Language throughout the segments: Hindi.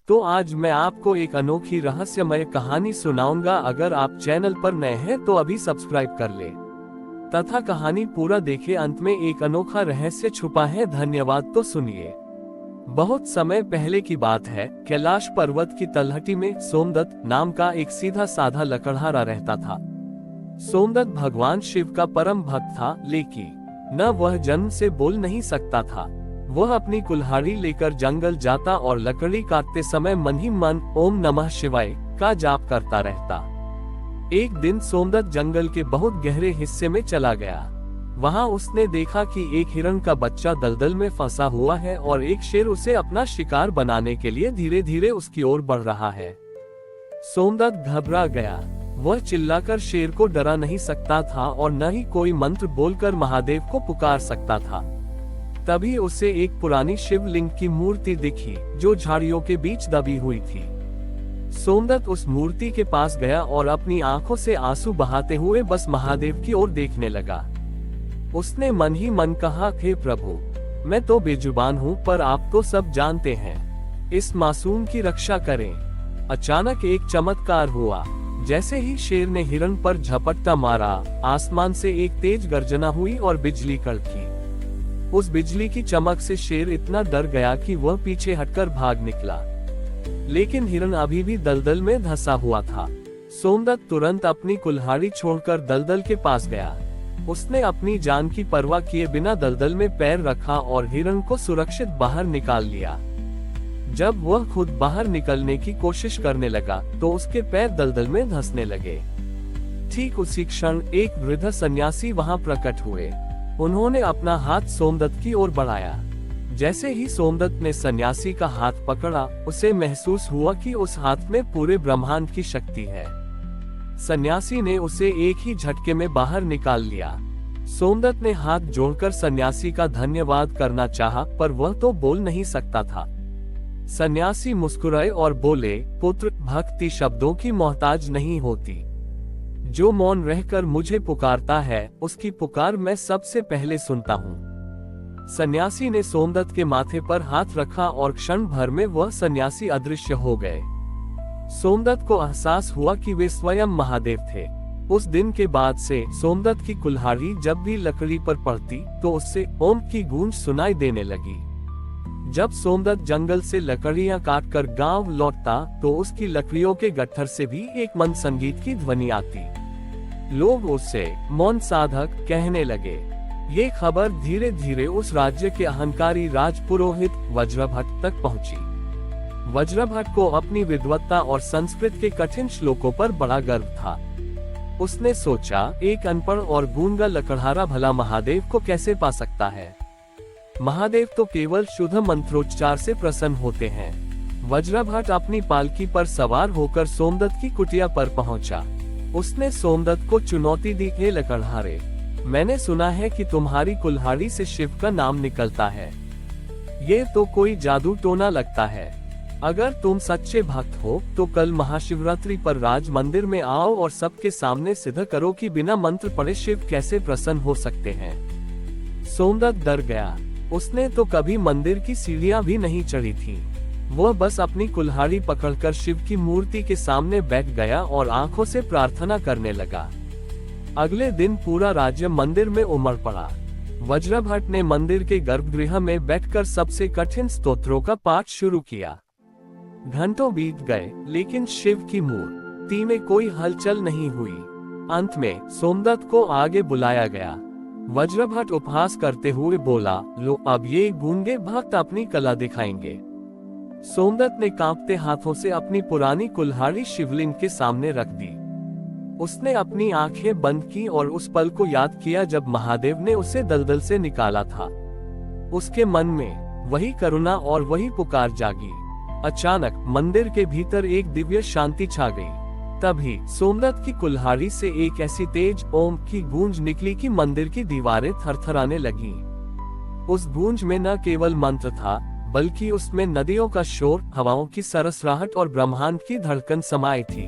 तो आज मैं आपको एक अनोखी रहस्यमय कहानी सुनाऊंगा। अगर आप चैनल पर नए हैं तो अभी सब्सक्राइब कर ले तथा कहानी पूरा देखें। अंत में एक अनोखा रहस्य छुपा है। धन्यवाद। तो सुनिए। बहुत समय पहले की बात है। कैलाश पर्वत की तलहटी में सोमदत्त नाम का एक सीधा साधा लकड़हारा रहता था। सोमदत्त भगवान शिव का परम भक्त था, लेकिन न वह जन्म से बोल नहीं सकता था। वह अपनी कुल्हाड़ी लेकर जंगल जाता और लकड़ी काटते समय मन ही मन ओम नमः शिवाय का जाप करता रहता। एक दिन सोमदत्त जंगल के बहुत गहरे हिस्से में चला गया। वहां उसने देखा कि एक हिरण का बच्चा दलदल में फंसा हुआ है और एक शेर उसे अपना शिकार बनाने के लिए धीरे धीरे उसकी ओर बढ़ रहा है। सोमदत्त घबरा गया। वह चिल्लाकर शेर को डरा नहीं सकता था और न ही कोई मंत्र बोलकर महादेव को पुकार सकता था। तभी उसे एक पुरानी शिवलिंग की मूर्ति दिखी जो झाड़ियों के बीच दबी हुई थी। सोमदत्त उस मूर्ति के पास गया और अपनी आंखों से आंसू बहाते हुए बस महादेव की ओर देखने लगा। उसने मन ही मन कहा, हे प्रभु, मैं तो बेजुबान हूँ पर आप तो सब जानते हैं। इस मासूम की रक्षा करें। अचानक एक चमत्कार हुआ। जैसे ही शेर ने हिरण पर झपट्टा मारा, आसमान से एक तेज गर्जना हुई और बिजली कड़की। उस बिजली की चमक से शेर इतना डर गया कि वह पीछे हटकर भाग निकला, लेकिन हिरण अभी भी दलदल में धंसा हुआ था। सोमदत्त तुरंत अपनी कुल्हाड़ी छोड़कर दलदल के पास गया। उसने अपनी जान की परवाह किए बिना दलदल में पैर रखा और हिरण को सुरक्षित बाहर निकाल लिया। जब वह खुद बाहर निकलने की कोशिश करने लगा तो उसके पैर दलदल में धंसने लगे। ठीक उसी क्षण एक वृद्ध सन्यासी वहां प्रकट हुए। उन्होंने अपना हाथ सोमदत्त की ओर बढ़ाया। जैसे ही सोमदत्त ने सन्यासी का हाथ पकड़ा, उसे महसूस हुआ कि उस हाथ में पूरे ब्रह्मांड की शक्ति है। सन्यासी ने उसे एक ही झटके में बाहर निकाल लिया। सोमदत्त ने हाथ जोड़कर सन्यासी का धन्यवाद करना चाहा, पर वह तो बोल नहीं सकता था। सन्यासी मुस्कुराए और बोले, पुत्र, भक्ति शब्दों की मोहताज नहीं होती। जो मौन रहकर मुझे पुकारता है, उसकी पुकार मैं सबसे पहले सुनता हूँ। सन्यासी ने सोमदत्त के माथे पर हाथ रखा और क्षण भर में वह सन्यासी अदृश्य हो गए। सोमदत्त को एहसास हुआ कि वे स्वयं महादेव थे। उस दिन के बाद से सोमदत्त की कुल्हाड़ी जब भी लकड़ी पर पड़ती तो उससे ओम की गूंज सुनाई देने लगी। जब सोमदत्त जंगल से लकड़ियां काटकर गांव लौटता तो उसकी लकड़ियों के गट्ठर से भी एक मंद संगीत की ध्वनि आती। लोग उससे मौन साधक कहने लगे। ये खबर धीरे धीरे उस राज्य के अहंकारी राजपुरोहित वज्रभट्ट तक पहुंची। वज्रभट्ट को अपनी विद्वत्ता और संस्कृत के कठिन श्लोकों पर बड़ा गर्व था। उसने सोचा, एक अनपढ़ और गूंगा लकड़हारा भला महादेव को कैसे पा सकता है। महादेव तो केवल शुद्ध मंत्रोच्चार से प्रसन्न होते हैं। वज्रभट्ट अपनी पालकी पर सवार होकर सोमदत्त की कुटिया पर पहुंचा। उसने सोमदत्त को चुनौती दी, हे लकड़हारे, मैंने सुना है कि तुम्हारी कुल्हाड़ी से शिव का नाम निकलता है। ये तो कोई जादू टोना लगता है। अगर तुम सच्चे भक्त हो तो कल महाशिवरात्रि पर राज मंदिर में आओ और सबके सामने सिद्ध करो कि बिना मंत्र पढ़े शिव कैसे प्रसन्न हो सकते हैं। सोमदत्त डर गया। उसने तो कभी मंदिर की सीढ़ियां भी नहीं चढ़ी थी। वह बस अपनी कुल्हाड़ी पकड़कर शिव की मूर्ति के सामने बैठ गया और आंखों से प्रार्थना करने लगा। अगले दिन पूरा राज्य मंदिर में उमड़ पड़ा। वज्रभट्ट ने मंदिर के गर्भगृह में बैठकर सबसे कठिन स्तोत्रों का पाठ शुरू किया। घंटों बीत गए, लेकिन शिव की मूर्ति में कोई हलचल नहीं हुई। अंत में सोमदत्त को आगे बुलाया गया। वज्रभट्ट उपहास करते हुए बोला, लो, अब ये गूंगे भक्त अपनी कला दिखाएंगे। सोमदत्त ने कांपते हाथों से अपनी पुरानी कुल्हाड़ी शिवलिंग के सामने रख दी। उसने अपनी आंखें बंद की और उस पल को याद किया जब महादेव ने उसे दलदल से निकाला था। उसके मन में वही करुणा और वही पुकार जागी। अचानक मंदिर के भीतर एक दिव्य शांति छा गई। तभी सोमदत्त की कुल्हाड़ी से एक ऐसी तेज ओम की गूंज निकली कि मंदिर की दीवारें थरथराने लगीं। उस गूंज में न केवल मंत्र था, बल्कि उसमें नदियों का शोर, हवाओं की सरसराहट और ब्रह्मांड की धड़कन समाई थी।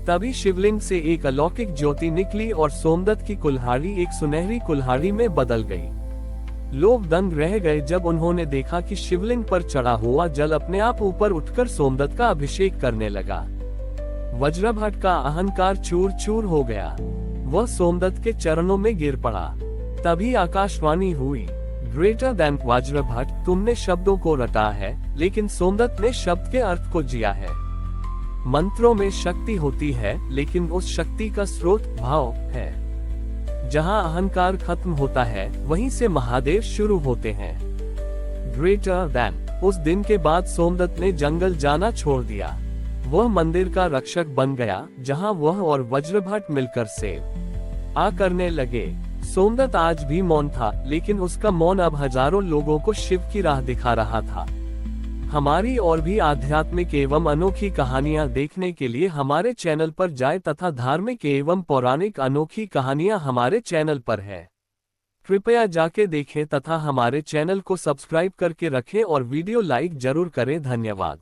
तभी शिवलिंग से एक अलौकिक ज्योति निकली और सोमदत्त की कुल्हाड़ी एक सुनहरी कुल्हाड़ी में बदल गई। लोग दंग रह गए जब उन्होंने देखा कि शिवलिंग पर चढ़ा हुआ जल अपने आप ऊपर उठकर सोमदत्त का अभिषेक करने लगा। वज्रभट्ट का अहंकार चूर चूर हो गया। वह सोमदत्त के चरणों में गिर पड़ा। तभी आकाशवाणी हुई, ग्रेटर देन वज्रभट्ट, तुमने शब्दों को रटा है, लेकिन सोमदत्त ने शब्द के अर्थ को जिया है। मंत्रों में शक्ति होती है, लेकिन उस शक्ति का स्रोत भाव है। जहां अहंकार खत्म होता है, वहीं से महादेव शुरू होते हैं। Greater than. उस दिन के बाद सोमदत्त ने जंगल जाना छोड़ दिया। वह मंदिर का रक्षक बन गया, जहां वह और वज्रभट्ट मिलकर सेवा करने लगे। सोमदत्त आज भी मौन था, लेकिन उसका मौन अब हजारों लोगों को शिव की राह दिखा रहा था। हमारी और भी आध्यात्मिक एवं अनोखी कहानियां देखने के लिए हमारे चैनल पर जाएं तथा धार्मिक एवं पौराणिक अनोखी कहानियां हमारे चैनल पर है। कृपया जाके देखें तथा हमारे चैनल को सब्सक्राइब करके रखें और वीडियो लाइक जरूर करें। धन्यवाद।